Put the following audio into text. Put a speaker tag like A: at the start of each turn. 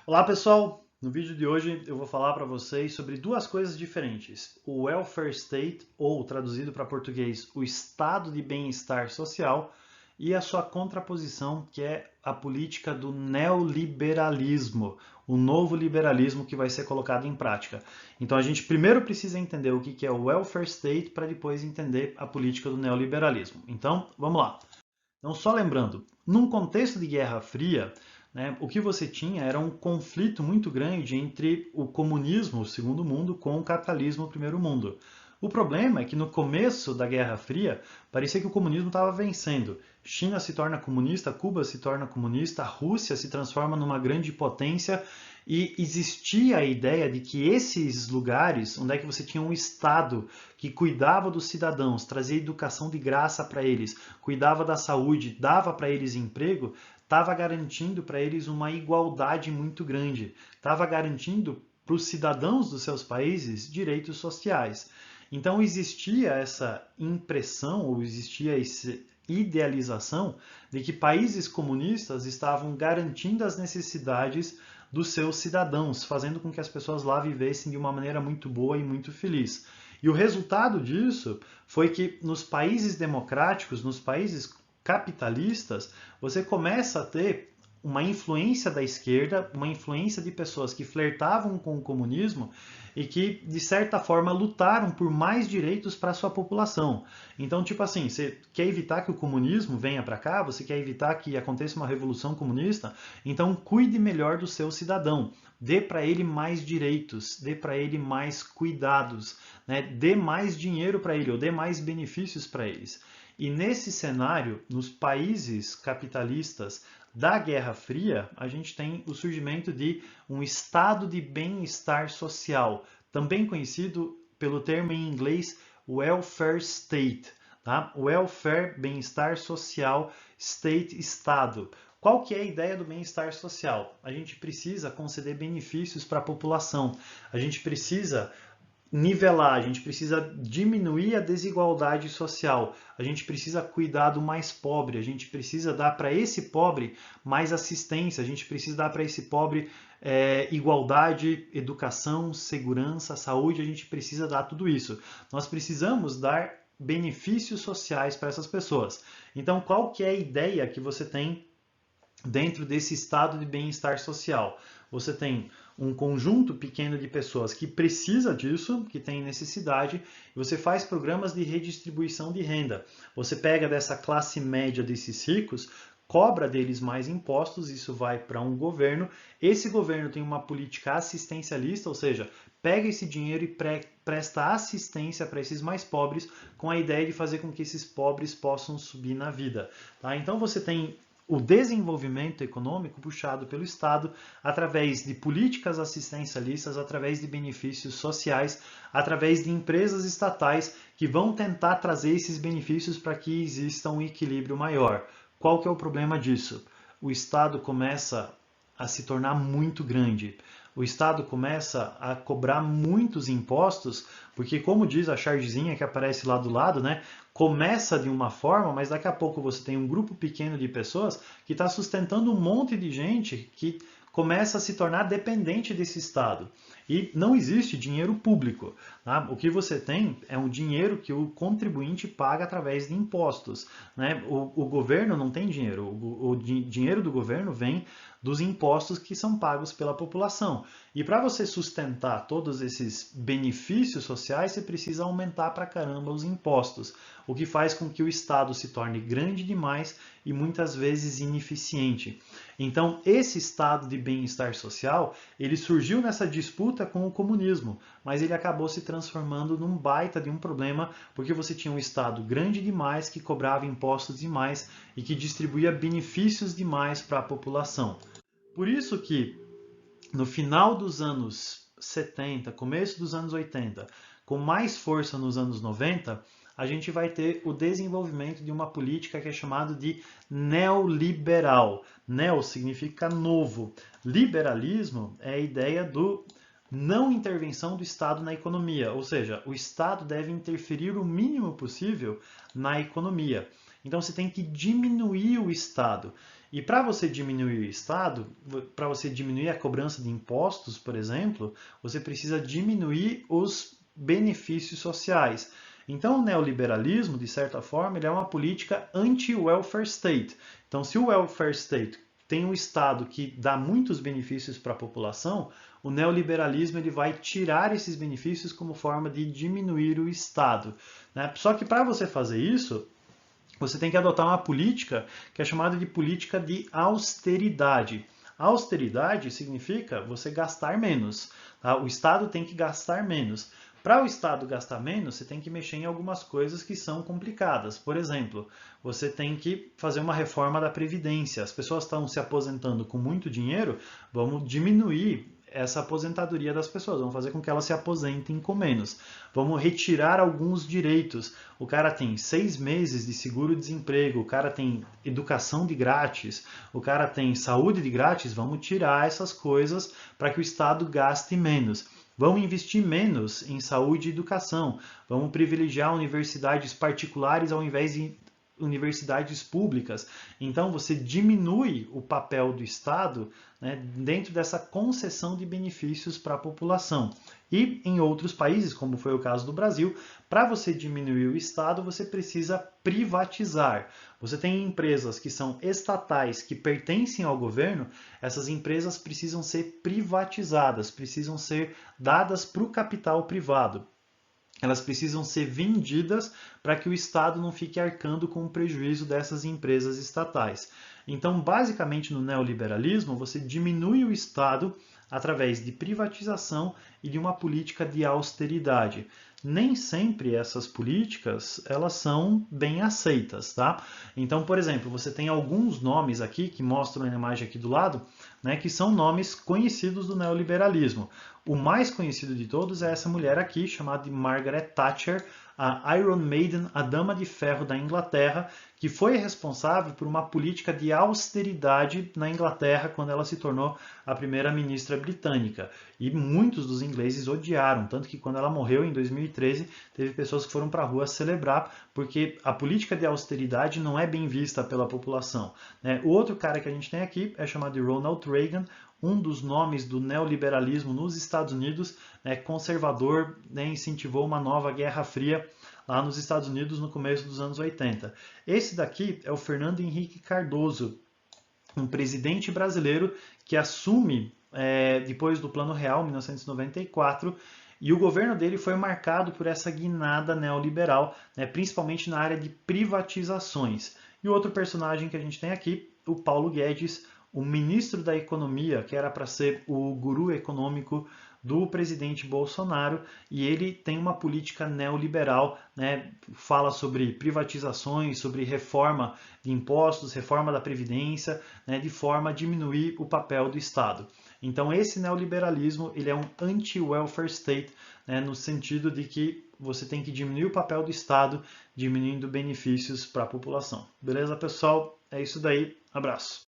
A: Olá pessoal, no vídeo de hoje eu vou falar para vocês sobre duas coisas diferentes. O Welfare State, ou traduzido para português, o estado de bem-estar social, e a sua contraposição, que é a política do neoliberalismo, o novo liberalismo que vai ser colocado em prática. Então a gente primeiro precisa entender o que é o Welfare State para depois entender a política do neoliberalismo. Então, vamos lá. Então, só lembrando, num contexto de Guerra Fria, né, o que você tinha era um conflito muito grande entre o comunismo, o segundo mundo, com o capitalismo, o primeiro mundo. O problema é que no começo da Guerra Fria, parecia que o comunismo estava vencendo. China se torna comunista, Cuba se torna comunista, a Rússia se transforma numa grande potência e existia a ideia de que esses lugares, onde é que você tinha um Estado que cuidava dos cidadãos, trazia educação de graça para eles, cuidava da saúde, dava para eles emprego, estava garantindo para eles uma igualdade muito grande, estava garantindo para os cidadãos dos seus países direitos sociais. Então existia essa impressão, ou existia essa idealização de que países comunistas estavam garantindo as necessidades dos seus cidadãos, fazendo com que as pessoas lá vivessem de uma maneira muito boa e muito feliz. E o resultado disso foi que nos países democráticos, nos países capitalistas, você começa a ter uma influência da esquerda, uma influência de pessoas que flertavam com o comunismo e que, de certa forma, lutaram por mais direitos para a sua população. Então, tipo assim, você quer evitar que o comunismo venha para cá, você quer evitar que aconteça uma revolução comunista, então cuide melhor do seu cidadão. Dê para ele mais direitos, dê para ele mais cuidados, né? Dê mais dinheiro para ele, ou dê mais benefícios para eles. E nesse cenário, nos países capitalistas da Guerra Fria, a gente tem o surgimento de um estado de bem-estar social, também conhecido pelo termo em inglês welfare state. Tá? Welfare, bem-estar social, state, estado. Qual que é a ideia do bem-estar social? A gente precisa conceder benefícios para a população. A gente precisa nivelar, a gente precisa diminuir a desigualdade social, a gente precisa cuidar do mais pobre, a gente precisa dar para esse pobre mais assistência, a gente precisa dar para esse pobre igualdade, educação, segurança, saúde, a gente precisa dar tudo isso. Nós precisamos dar benefícios sociais para essas pessoas. Então, qual que é a ideia que você tem dentro desse estado de bem-estar social? Você tem um conjunto pequeno de pessoas que precisa disso, que tem necessidade, e você faz programas de redistribuição de renda. Você pega dessa classe média desses ricos, cobra deles mais impostos, isso vai para um governo. Esse governo tem uma política assistencialista, ou seja, pega esse dinheiro e presta assistência para esses mais pobres, com a ideia de fazer com que esses pobres possam subir na vida. Tá? Então você tem o desenvolvimento econômico puxado pelo Estado através de políticas assistencialistas, através de benefícios sociais, através de empresas estatais que vão tentar trazer esses benefícios para que exista um equilíbrio maior. Qual que é o problema disso? O Estado começa a se tornar muito grande. O Estado começa a cobrar muitos impostos, porque como diz a chargezinha que aparece lá do lado, né, começa de uma forma, mas daqui a pouco você tem um grupo pequeno de pessoas que está sustentando um monte de gente que começa a se tornar dependente desse Estado. E não existe dinheiro público. Tá? O que você tem é um dinheiro que o contribuinte paga através de impostos. Né? O governo não tem dinheiro. O dinheiro do governo vem dos impostos que são pagos pela população. E para você sustentar todos esses benefícios sociais, você precisa aumentar para caramba os impostos, o que faz com que o Estado se torne grande demais e muitas vezes ineficiente. Então, esse estado de bem-estar social, ele surgiu nessa disputa com o comunismo, mas ele acabou se transformando num baita de um problema, porque você tinha um Estado grande demais que cobrava impostos demais e que distribuía benefícios demais para a população. Por isso que no final dos anos 70, começo dos anos 80, com mais força nos anos 90, a gente vai ter o desenvolvimento de uma política que é chamada de neoliberal. Neo significa novo. Liberalismo é a ideia do não intervenção do Estado na economia, ou seja, o Estado deve interferir o mínimo possível na economia. Então você tem que diminuir o Estado. E para você diminuir o Estado, para você diminuir a cobrança de impostos, por exemplo, você precisa diminuir os benefícios sociais. Então, o neoliberalismo, de certa forma, ele é uma política anti-welfare state. Então, se o welfare state tem um Estado que dá muitos benefícios para a população, o neoliberalismo ele vai tirar esses benefícios como forma de diminuir o Estado, né? Só que para você fazer isso, você tem que adotar uma política que é chamada de política de austeridade. Austeridade significa você gastar menos. Tá? O Estado tem que gastar menos. Para o Estado gastar menos, você tem que mexer em algumas coisas que são complicadas. Por exemplo, você tem que fazer uma reforma da Previdência. As pessoas estão se aposentando com muito dinheiro, vamos diminuir essa aposentadoria das pessoas, vamos fazer com que elas se aposentem com menos. Vamos retirar alguns direitos. O cara tem 6 meses de seguro-desemprego, o cara tem educação de grátis, o cara tem saúde de grátis, vamos tirar essas coisas para que o Estado gaste menos. Vamos investir menos em saúde e educação. Vamos privilegiar universidades particulares ao invés de universidades públicas. Então, você diminui o papel do Estado, né, dentro dessa concessão de benefícios para a população. E em outros países, como foi o caso do Brasil, para você diminuir o Estado, você precisa privatizar. Você tem empresas que são estatais, que pertencem ao governo, essas empresas precisam ser privatizadas, precisam ser dadas para o capital privado. Elas precisam ser vendidas para que o Estado não fique arcando com o prejuízo dessas empresas estatais. Então, basicamente, no neoliberalismo, você diminui o Estado através de privatização e de uma política de austeridade. Nem sempre essas políticas elas são bem aceitas, tá? Então, por exemplo, você tem alguns nomes aqui que mostram na imagem aqui do lado, né, que são nomes conhecidos do neoliberalismo. O mais conhecido de todos é essa mulher aqui, chamada de Margaret Thatcher, a Iron Maiden, a Dama de Ferro da Inglaterra, que foi responsável por uma política de austeridade na Inglaterra quando ela se tornou a primeira-ministra britânica. E muitos dos ingleses odiaram, tanto que quando ela morreu em 2013, teve pessoas que foram para a rua celebrar, porque a política de austeridade não é bem vista pela população, né? O outro cara que a gente tem aqui é chamado de Ronald Reagan, um dos nomes do neoliberalismo nos Estados Unidos, né, conservador, né, incentivou uma nova Guerra Fria lá nos Estados Unidos no começo dos anos 80. Esse daqui é o Fernando Henrique Cardoso, um presidente brasileiro que assume depois do Plano Real, 1994, e o governo dele foi marcado por essa guinada neoliberal, né, principalmente na área de privatizações. E o outro personagem que a gente tem aqui, o Paulo Guedes, o ministro da Economia, que era para ser o guru econômico do presidente Bolsonaro, e ele tem uma política neoliberal, né? Fala sobre privatizações, sobre reforma de impostos, reforma da Previdência, né? De forma a diminuir o papel do Estado. Então esse neoliberalismo ele é um anti-welfare state, né? No sentido de que você tem que diminuir o papel do Estado, diminuindo benefícios para a população. Beleza, pessoal? É isso daí. Abraço.